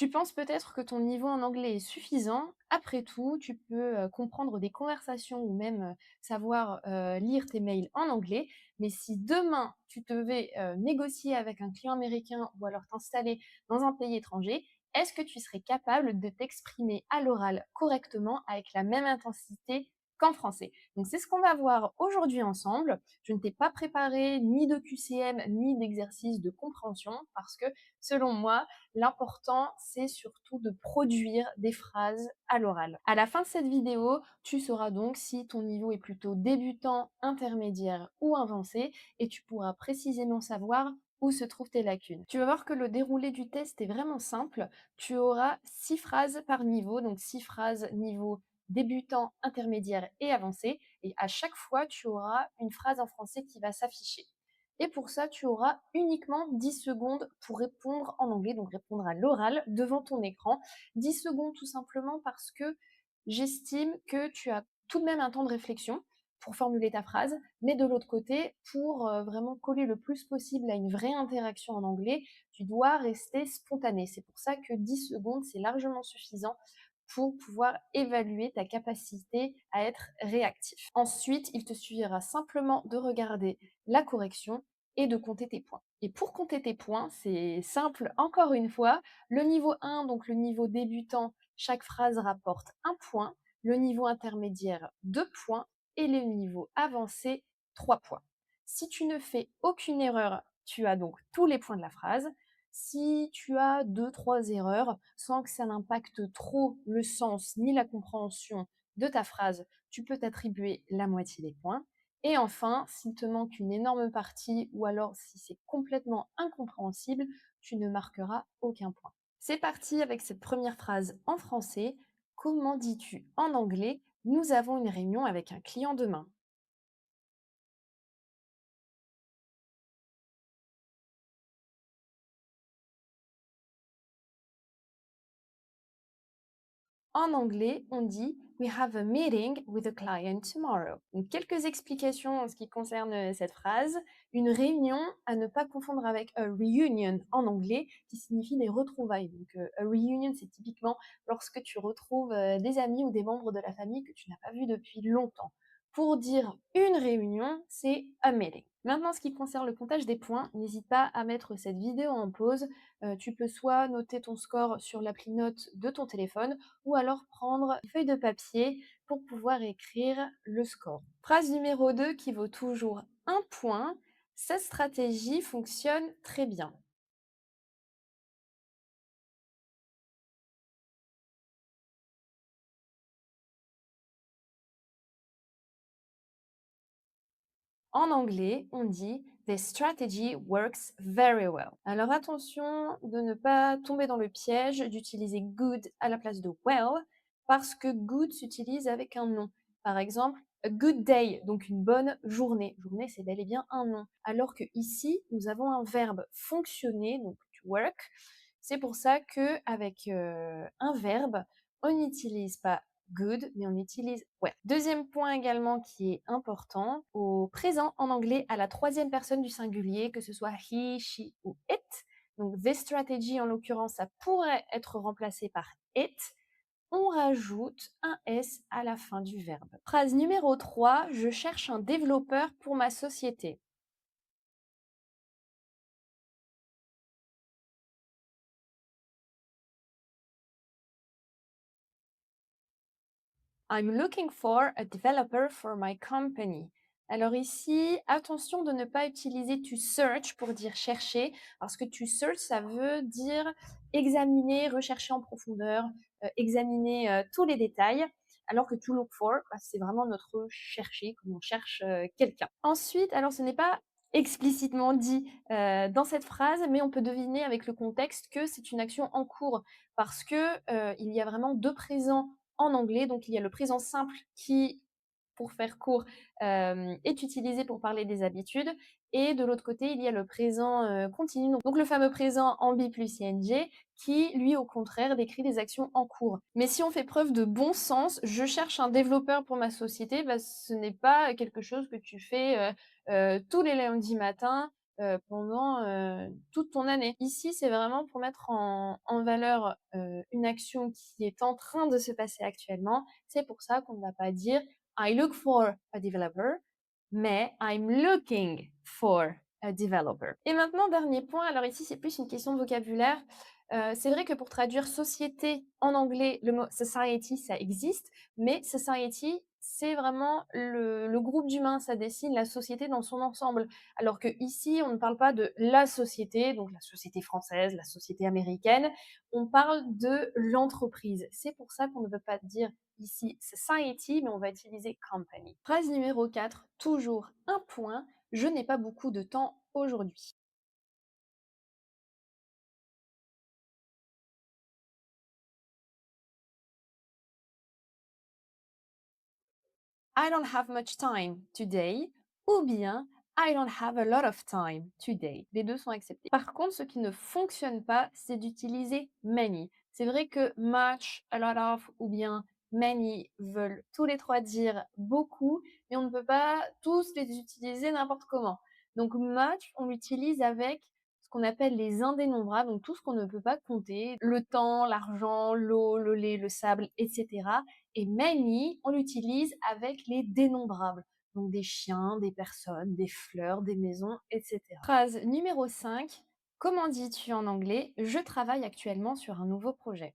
Tu penses peut-être que ton niveau en anglais est suffisant. Après tout, tu peux, comprendre des conversations ou même, savoir, lire tes mails en anglais. Mais si demain tu devais, négocier avec un client américain ou alors t'installer dans un pays étranger, est-ce que tu serais capable de t'exprimer à l'oral correctement avec la même intensité qu'en français? Donc c'est ce qu'on va voir aujourd'hui ensemble. Je ne t'ai pas préparé ni de QCM ni d'exercice de compréhension parce que, selon moi, l'important, c'est surtout de produire des phrases à l'oral. À la fin de cette vidéo, tu sauras donc si ton niveau est plutôt débutant, intermédiaire ou avancé et tu pourras précisément savoir où se trouvent tes lacunes. Tu vas voir que le déroulé du test est vraiment simple. Tu auras 6 phrases par niveau, donc 6 phrases niveau débutant, intermédiaire et avancé. Et à chaque fois, tu auras une phrase en français qui va s'afficher. Et pour ça, tu auras uniquement 10 secondes pour répondre en anglais, donc répondre à l'oral devant ton écran. 10 secondes tout simplement parce que j'estime que tu as tout de même un temps de réflexion pour formuler ta phrase, mais de l'autre côté, pour vraiment coller le plus possible à une vraie interaction en anglais, tu dois rester spontané. C'est pour ça que 10 secondes, c'est largement suffisant pour pouvoir évaluer ta capacité à être réactif. Ensuite, il te suffira simplement de regarder la correction et de compter tes points. Et pour compter tes points, c'est simple encore une fois. Le niveau 1, donc le niveau débutant, chaque phrase rapporte un point. Le niveau intermédiaire, 2 points. Et le niveau avancé, 3 points. Si tu ne fais aucune erreur, tu as donc tous les points de la phrase. Si tu as 2-3 erreurs, sans que ça n'impacte trop le sens ni la compréhension de ta phrase, tu peux t'attribuer la moitié des points. Et enfin, s'il te manque une énorme partie ou alors si c'est complètement incompréhensible, tu ne marqueras aucun point. C'est parti avec cette première phrase en français. Comment dis-tu en anglais? Nous avons une réunion avec un client demain. En anglais, on dit We have a meeting with a client tomorrow. Donc, quelques explications en ce qui concerne cette phrase. Une réunion à ne pas confondre avec a reunion en anglais, qui signifie des retrouvailles. Donc, a reunion, c'est typiquement lorsque tu retrouves des amis ou des membres de la famille que tu n'as pas vus depuis longtemps. Pour dire une réunion, c'est a meeting. Maintenant, ce qui concerne le comptage des points, n'hésite pas à mettre cette vidéo en pause. Tu peux soit noter ton score sur l'appli Notes de ton téléphone, ou alors prendre une feuille de papier pour pouvoir écrire le score. Phrase numéro 2 qui vaut toujours un point. Cette stratégie fonctionne très bien. En anglais, on dit This strategy works very well. Alors attention de ne pas tomber dans le piège d'utiliser good à la place de well, parce que good s'utilise avec un nom. Par exemple, a good day, donc une bonne journée. Journée, c'est bel et bien un nom. Alors que ici, nous avons un verbe fonctionner, donc to work. C'est pour ça que avec un verbe, on n'utilise pas good, mais on utilise well. Deuxième point également qui est important, au présent en anglais à la troisième personne du singulier, que ce soit he, she ou it. Donc this strategy en l'occurrence, ça pourrait être remplacé par it. On rajoute un S à la fin du verbe. Phrase numéro 3, je cherche un développeur pour ma société. I'm looking for a developer for my company. Alors ici, attention de ne pas utiliser to search pour dire chercher, parce que to search, ça veut dire examiner, rechercher en profondeur, examiner tous les détails, alors que to look for, bah, c'est vraiment notre chercher, comme on cherche quelqu'un. Ensuite, alors ce n'est pas explicitement dit dans cette phrase, mais on peut deviner avec le contexte que c'est une action en cours, parce que il y a vraiment deux présents en anglais. Donc, il y a le présent simple qui, pour faire court, est utilisé pour parler des habitudes. Et de l'autre côté, il y a le présent continu, donc le fameux présent ambi plus ing, qui, lui, au contraire, décrit des actions en cours. Mais si on fait preuve de bon sens, je cherche un développeur pour ma société, bah, ce n'est pas quelque chose que tu fais tous les lundis matins pendant, toute ton année. Ici, c'est vraiment pour mettre en valeur, une action qui est en train de se passer actuellement. C'est pour ça qu'on ne va pas dire: «I look for a developer», mais «I'm looking for a developer». Et maintenant, dernier point, alors ici, c'est plus une question de vocabulaire. C'est vrai que pour traduire société en anglais, le mot society, ça existe, mais society, c'est vraiment le groupe d'humains, ça dessine la société dans son ensemble. Alors que ici, on ne parle pas de la société, donc la société française, la société américaine, on parle de l'entreprise. C'est pour ça qu'on ne veut pas dire ici society, mais on va utiliser company. Phrase numéro 4, toujours un point, je n'ai pas beaucoup de temps aujourd'hui. I don't have much time today ou bien I don't have a lot of time today. Les 2 sont acceptés. Par contre, ce qui ne fonctionne pas, c'est d'utiliser many. C'est vrai que much, a lot of ou bien many veulent tous les 3 dire beaucoup, mais on ne peut pas tous les utiliser n'importe comment. Donc much, on l'utilise avec ce qu'on appelle les indénombrables, donc tout ce qu'on ne peut pas compter, le temps, l'argent, l'eau, le lait, le sable, etc. Et many, on l'utilise avec les dénombrables, donc des chiens, des personnes, des fleurs, des maisons, etc. Phrase numéro 5. Comment dis-tu en anglais? Je travaille actuellement sur un nouveau projet.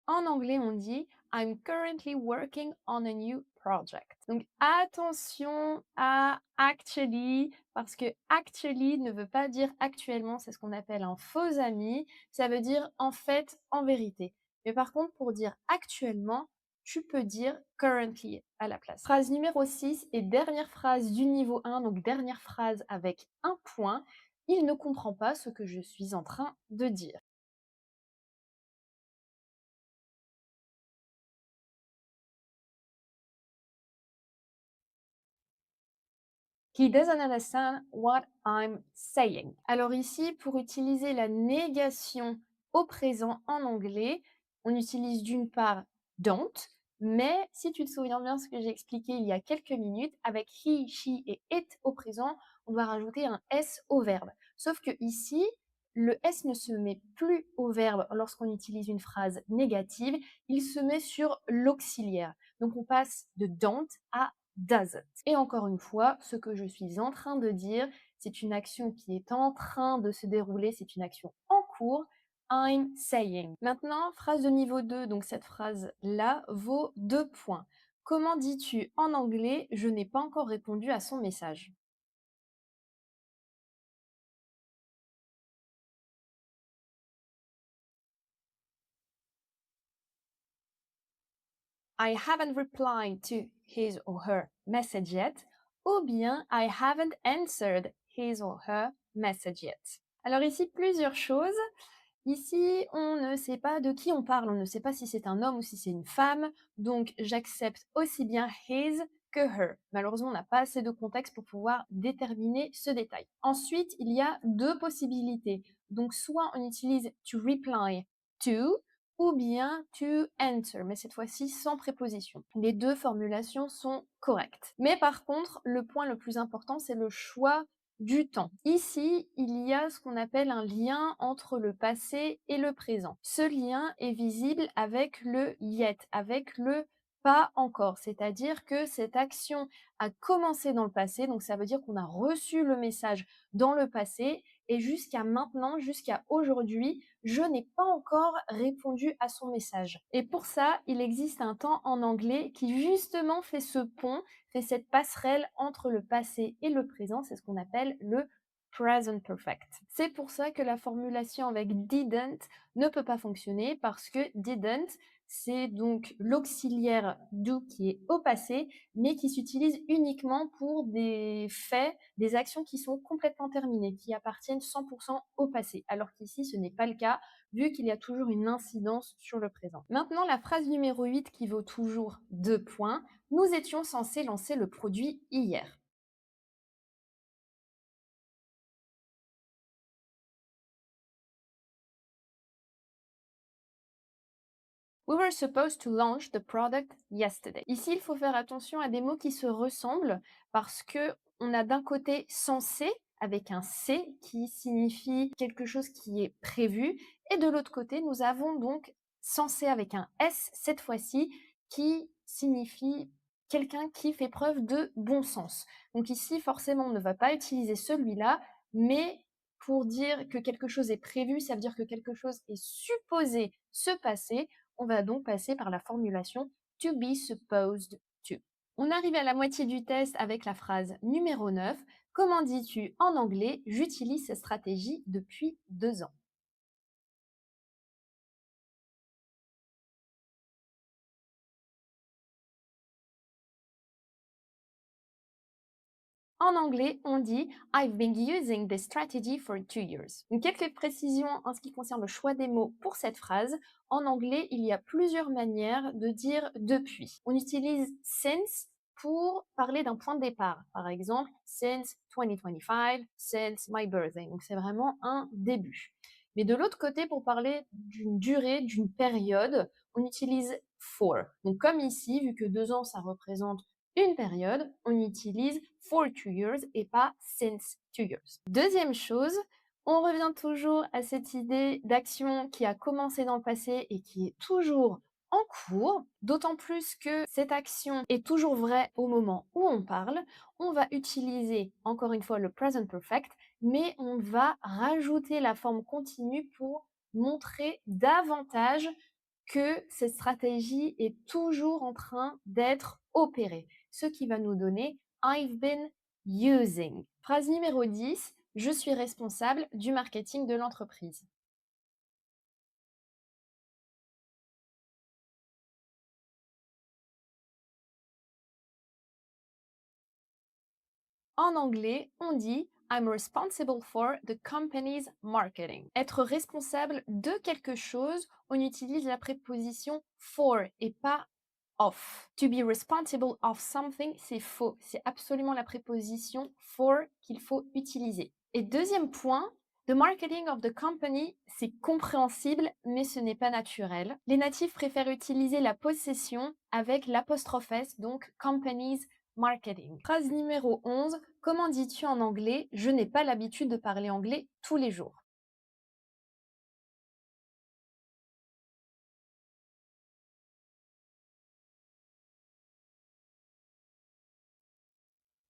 En anglais, on dit I'm currently working on a new project. Donc attention à actually, parce que actually ne veut pas dire actuellement, c'est ce qu'on appelle un faux ami. Ça veut dire en fait, en vérité. Mais par contre, pour dire actuellement, tu peux dire currently à la place. Phrase numéro 6 et dernière phrase du niveau 1, donc dernière phrase avec un point. Il ne comprend pas ce que je suis en train de dire. He doesn't understand what I'm saying. Alors ici, pour utiliser la négation au présent en anglais, on utilise d'une part don't, mais si tu te souviens bien ce que j'ai expliqué il y a quelques minutes, avec he, she et it au présent, on doit rajouter un s au verbe. Sauf que ici, le s ne se met plus au verbe lorsqu'on utilise une phrase négative, il se met sur l'auxiliaire. Donc on passe de don't à doesn't. Et encore une fois, ce que je suis en train de dire, c'est une action qui est en train de se dérouler, c'est une action en cours. I'm saying. Maintenant, phrase de niveau 2, donc cette phrase-là vaut 2 points. Comment dis-tu en anglais? Je n'ai pas encore répondu à son message. I haven't replied to his or her message yet. Ou bien I haven't answered his or her message yet. Alors ici, plusieurs choses. Ici, on ne sait pas de qui on parle, on ne sait pas si c'est un homme ou si c'est une femme, donc j'accepte aussi bien his que her. Malheureusement, on n'a pas assez de contexte pour pouvoir déterminer ce détail. Ensuite, il y a deux possibilités. Donc soit on utilise to reply to ou bien to answer, mais cette fois-ci sans préposition. Les deux formulations sont correctes. Mais par contre, le point le plus important, c'est le choix du temps. Ici, il y a ce qu'on appelle un lien entre le passé et le présent. Ce lien est visible avec le yet, avec le pas encore, c'est-à-dire que cette action a commencé dans le passé, donc ça veut dire qu'on a reçu le message dans le passé et jusqu'à maintenant, jusqu'à aujourd'hui, je n'ai pas encore répondu à son message. Et pour ça, il existe un temps en anglais qui justement fait ce pont, fait cette passerelle entre le passé et le présent, c'est ce qu'on appelle le present perfect. C'est pour ça que la formulation avec didn't ne peut pas fonctionner parce que didn't, c'est donc l'auxiliaire do qui est au passé, mais qui s'utilise uniquement pour des faits, des actions qui sont complètement terminées, qui appartiennent 100% au passé. Alors qu'ici, ce n'est pas le cas, vu qu'il y a toujours une incidence sur le présent. Maintenant, la phrase numéro 8 qui vaut toujours 2 points. Nous étions censés lancer le produit hier. We were supposed to launch the product yesterday. Ici, il faut faire attention à des mots qui se ressemblent parce que on a d'un côté censé avec un C qui signifie quelque chose qui est prévu et de l'autre côté, nous avons donc censé avec un S cette fois-ci qui signifie quelqu'un qui fait preuve de bon sens. Donc ici, forcément, on ne va pas utiliser celui-là, mais pour dire que quelque chose est prévu, ça veut dire que quelque chose est supposé se passer. On va donc passer par la formulation to be supposed to. On arrive à la moitié du test avec la phrase numéro 9. Comment dis-tu en anglais? J'utilise cette stratégie depuis 2 ans. En anglais, on dit I've been using this strategy for 2 years. Donc, quelques précisions en ce qui concerne le choix des mots pour cette phrase. En anglais, il y a plusieurs manières de dire depuis. On utilise since pour parler d'un point de départ. Par exemple, since 2025, since my birthday. Donc, c'est vraiment un début. Mais de l'autre côté, pour parler d'une durée, d'une période, on utilise for. Donc, comme ici, vu que 2 ans, ça représente une période, on utilise for 2 years et pas since 2 years. Deuxième chose, on revient toujours à cette idée d'action qui a commencé dans le passé et qui est toujours en cours, d'autant plus que cette action est toujours vraie au moment où on parle. On va utiliser encore une fois le present perfect, mais on va rajouter la forme continue pour montrer davantage que cette stratégie est toujours en train d'être opérée, ce qui va nous donner I've been using. Phrase numéro 10, je suis responsable du marketing de l'entreprise. En anglais, on dit I'm responsible for the company's marketing. Être responsable de quelque chose, on utilise la préposition for et pas of. To be responsible of something, c'est faux. C'est absolument la préposition for qu'il faut utiliser. Et deuxième point, the marketing of the company, c'est compréhensible, mais ce n'est pas naturel. Les natifs préfèrent utiliser la possession avec l'apostrophe S, donc company's marketing. Phrase numéro 11. Comment dis-tu en anglais? Je n'ai pas l'habitude de parler anglais tous les jours.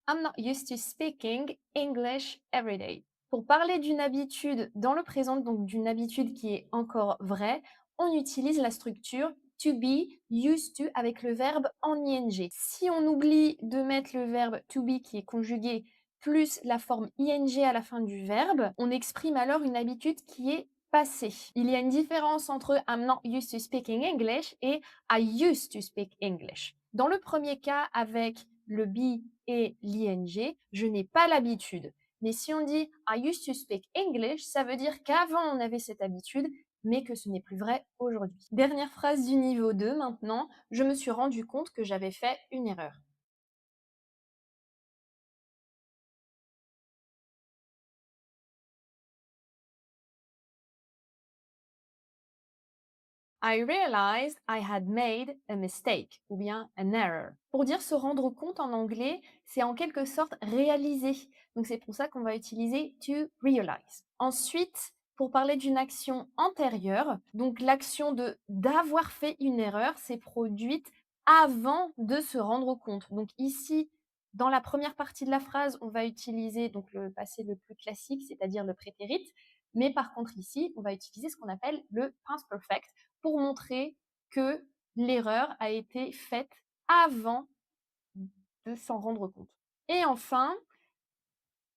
I'm not used to speaking English every day. Pour parler d'une habitude dans le présent, donc d'une habitude qui est encore vraie, on utilise la structure to be used to avec le verbe en ing. Si on oublie de mettre le verbe to be qui est conjugué plus la forme ing à la fin du verbe, on exprime alors une habitude qui est passée. Il y a une différence entre I'm not used to speaking English et I used to speak English. Dans le premier cas, avec le be et l'ing, je n'ai pas l'habitude. Mais si on dit I used to speak English, ça veut dire qu'avant on avait cette habitude, mais que ce n'est plus vrai aujourd'hui. Dernière phrase du niveau 2 maintenant, je me suis rendu compte que j'avais fait une erreur. I realized I had made a mistake ou bien an error. Pour dire se rendre compte en anglais, c'est en quelque sorte réaliser. Donc c'est pour ça qu'on va utiliser to realize. Ensuite, pour parler d'une action antérieure, donc l'action de d'avoir fait une erreur s'est produite avant de se rendre compte. Donc ici, dans la première partie de la phrase, on va utiliser donc le passé le plus classique, c'est-à-dire le prétérit. Mais par contre ici, on va utiliser ce qu'on appelle le past perfect pour montrer que l'erreur a été faite avant de s'en rendre compte. Et enfin,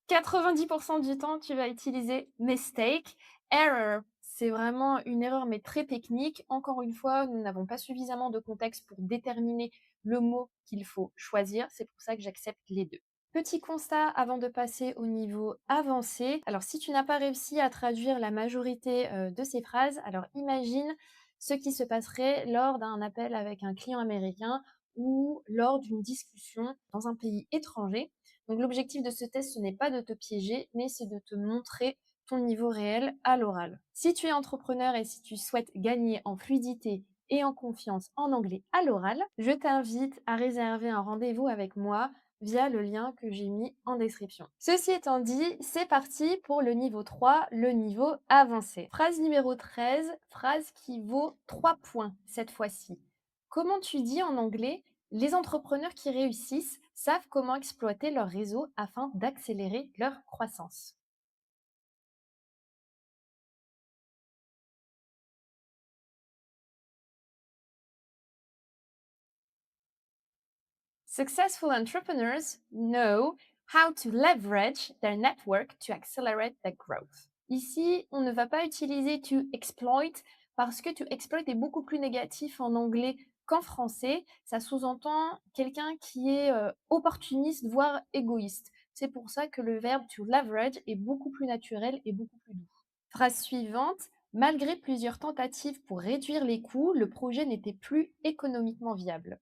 90% du temps, tu vas utiliser mistake. Error, c'est vraiment une erreur, mais très technique. Encore une fois, nous n'avons pas suffisamment de contexte pour déterminer le mot qu'il faut choisir. C'est pour ça que j'accepte les deux. Petit constat avant de passer au niveau avancé. Alors, si tu n'as pas réussi à traduire la majorité de ces phrases, alors imagine ce qui se passerait lors d'un appel avec un client américain ou lors d'une discussion dans un pays étranger. Donc l'objectif de ce test, ce n'est pas de te piéger, mais c'est de te montrer ton niveau réel à l'oral. Si tu es entrepreneur et si tu souhaites gagner en fluidité et en confiance en anglais à l'oral, je t'invite à réserver un rendez-vous avec moi via le lien que j'ai mis en description. Ceci étant dit, c'est parti pour le niveau 3, le niveau avancé. Phrase numéro 13, phrase qui vaut 3 points cette fois-ci. Comment tu dis en anglais: les entrepreneurs qui réussissent savent comment exploiter leur réseau afin d'accélérer leur croissance? Successful entrepreneurs know how to leverage their network to accelerate their growth. Ici, on ne va pas utiliser to exploit parce que to exploit est beaucoup plus négatif en anglais qu'en français. Ça sous-entend quelqu'un qui est opportuniste, voire égoïste. C'est pour ça que le verbe to leverage est beaucoup plus naturel et beaucoup plus doux. Phrase suivante. Malgré plusieurs tentatives pour réduire les coûts, le projet n'était plus économiquement viable.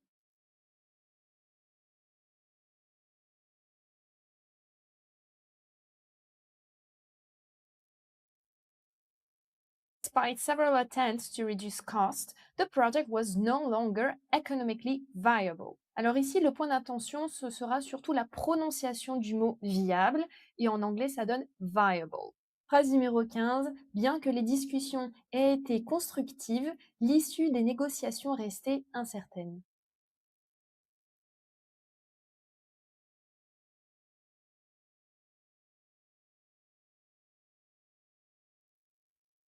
Despite several attempts to reduce costs, the project was no longer economically viable. Alors ici, le point d'attention, ce sera surtout la prononciation du mot viable, et en anglais, ça donne viable. Phrase numéro 15. Bien que les discussions aient été constructives, l'issue des négociations restait incertaine.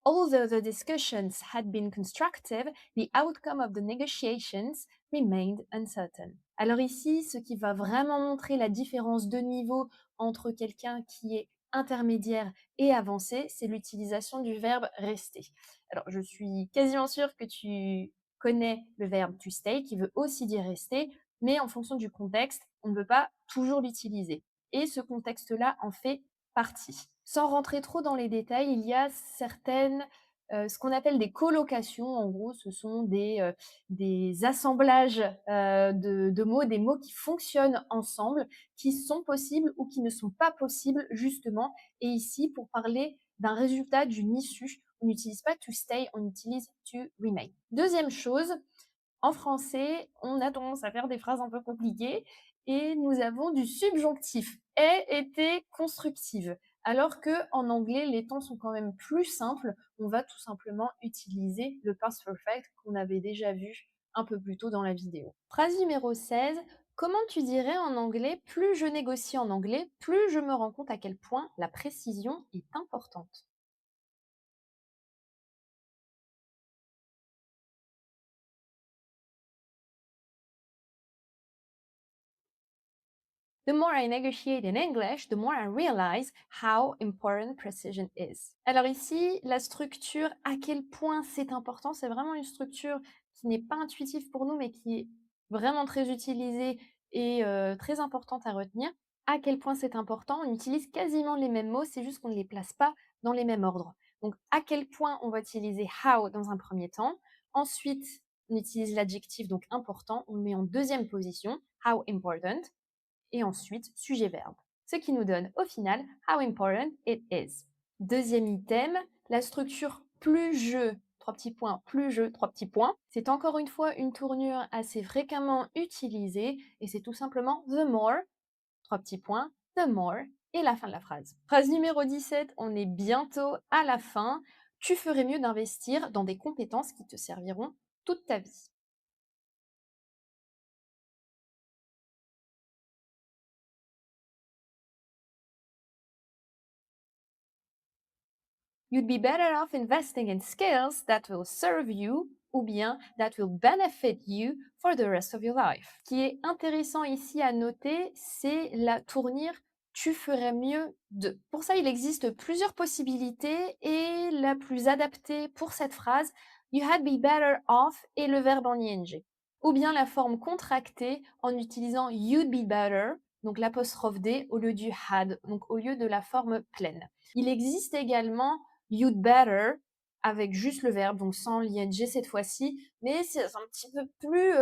Although the discussions had been constructive, the outcome of the negotiations remained uncertain. Alors ici, ce qui va vraiment montrer la différence de niveau entre quelqu'un qui est intermédiaire et avancé, c'est l'utilisation du verbe rester. Alors, je suis quasiment sûre que tu connais le verbe to stay, qui veut aussi dire rester, mais en fonction du contexte, on ne peut pas toujours l'utiliser. Et ce contexte-là en fait partie. Sans rentrer trop dans les détails, il y a certaines, ce qu'on appelle des colocations. En gros, ce sont des assemblages, de mots, des mots qui fonctionnent ensemble, qui sont possibles ou qui ne sont pas possibles justement. Et ici, pour parler d'un résultat, d'une issue, on n'utilise pas to stay, on utilise to remain. Deuxième chose, en français, on a tendance à faire des phrases un peu compliquées et nous avons du subjonctif. Ait été constructive. Alors que en anglais, les temps sont quand même plus simples. On va tout simplement utiliser le past perfect qu'on avait déjà vu un peu plus tôt dans la vidéo. Phrase numéro 16. Comment tu dirais en anglais: plus je négocie en anglais, plus je me rends compte à quel point la précision est importante? The more I negotiate in English, the more I realize how important precision is. Alors ici, la structure, à quel point c'est important, c'est vraiment une structure qui n'est pas intuitive pour nous, mais qui est vraiment très utilisée et très importante à retenir. À quel point c'est important, on utilise quasiment les mêmes mots, c'est juste qu'on ne les place pas dans les mêmes ordres. Donc, à quel point on va utiliser how dans un premier temps. Ensuite, on utilise l'adjectif, donc important, on le met en deuxième position, how important, et ensuite sujet-verbe. Ce qui nous donne au final how important it is. Deuxième item, la structure plus je, trois petits points, plus je, trois petits points. C'est encore une fois une tournure assez fréquemment utilisée et c'est tout simplement the more, trois petits points, the more et la fin de la phrase. Phrase numéro 17, on est bientôt à la fin. Tu ferais mieux d'investir dans des compétences qui te serviront toute ta vie. You'd be better off investing in skills that will serve you ou bien that will benefit you for the rest of your life. Ce qui est intéressant ici à noter, c'est la tournure tu ferais mieux de. Pour ça, il existe plusieurs possibilités et la plus adaptée pour cette phrase, you had be better off et le verbe en ing. Ou bien la forme contractée en utilisant you'd be better, donc l'apostrophe D au lieu du had, donc au lieu de la forme pleine. Il existe également you'd better avec juste le verbe, donc sans l'ing cette fois-ci, mais c'est un petit peu plus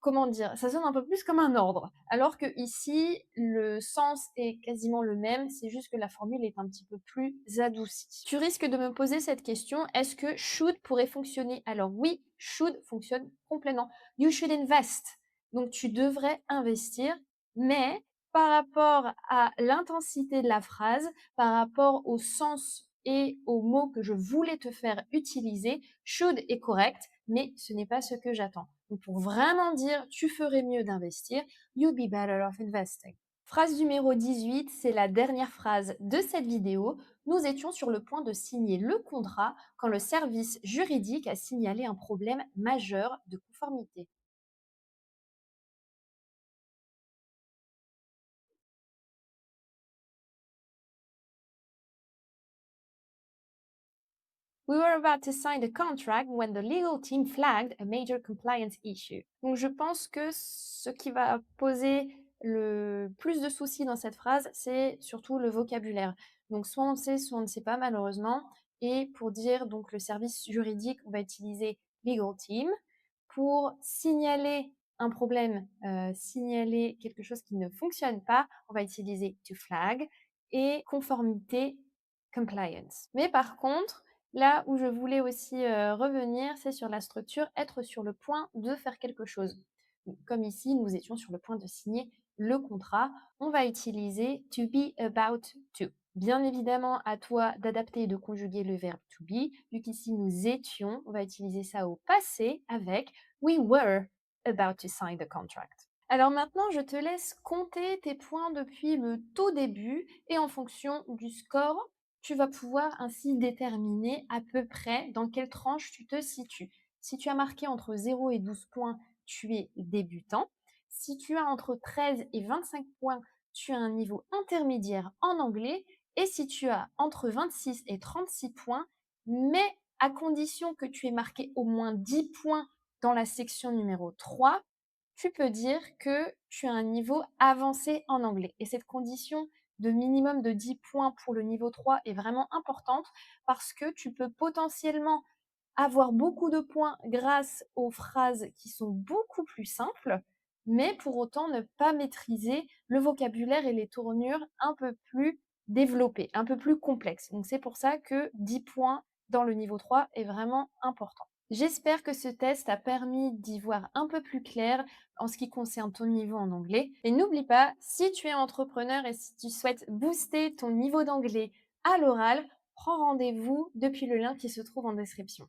comment dire? Ça sonne un peu plus comme un ordre. Alors que ici, le sens est quasiment le même, c'est juste que la formule est un petit peu plus adoucie. Tu risques de me poser cette question, est-ce que should pourrait fonctionner? Alors oui, should fonctionne complètement. You should invest. Donc tu devrais investir, mais par rapport à l'intensité de la phrase, par rapport au sens et aux mots que je voulais te faire utiliser, should est correct, mais ce n'est pas ce que j'attends. Donc pour vraiment dire tu ferais mieux d'investir, you'd be better off investing. Phrase numéro 18, c'est la dernière phrase de cette vidéo. Nous étions sur le point de signer le contrat quand le service juridique a signalé un problème majeur de conformité. We were about to sign the contract when the legal team flagged a major compliance issue. Donc je pense que ce qui va poser le plus de soucis dans cette phrase, c'est surtout le vocabulaire. Donc soit on sait, soit on ne sait pas malheureusement. Et pour dire donc le service juridique, on va utiliser legal team. Pour signaler un problème, signaler quelque chose qui ne fonctionne pas, on va utiliser to flag et conformité, compliance. Mais par contre, là où je voulais aussi, revenir, c'est sur la structure, être sur le point de faire quelque chose. Donc comme ici, nous étions sur le point de signer le contrat, on va utiliser to be about to. Bien évidemment, à toi d'adapter et de conjuguer le verbe to be. Vu qu'ici nous étions, on va utiliser ça au passé avec we were about to sign the contract. Alors maintenant, je te laisse compter tes points depuis le tout début et en fonction du score, tu vas pouvoir ainsi déterminer à peu près dans quelle tranche tu te situes. Si tu as marqué entre 0 et 12 points, tu es débutant. Si tu as entre 13 et 25 points, tu as un niveau intermédiaire en anglais. Et si tu as entre 26 et 36 points, mais à condition que tu aies marqué au moins 10 points dans la section numéro 3, tu peux dire que tu as un niveau avancé en anglais. Et cette condition de minimum de 10 points pour le niveau 3 est vraiment importante parce que tu peux potentiellement avoir beaucoup de points grâce aux phrases qui sont beaucoup plus simples, mais pour autant ne pas maîtriser le vocabulaire et les tournures un peu plus développées, un peu plus complexes. Donc c'est pour ça que 10 points dans le niveau 3 est vraiment important. J'espère que ce test a permis d'y voir un peu plus clair en ce qui concerne ton niveau en anglais. Et n'oublie pas, si tu es entrepreneur et si tu souhaites booster ton niveau d'anglais à l'oral, prends rendez-vous depuis le lien qui se trouve en description.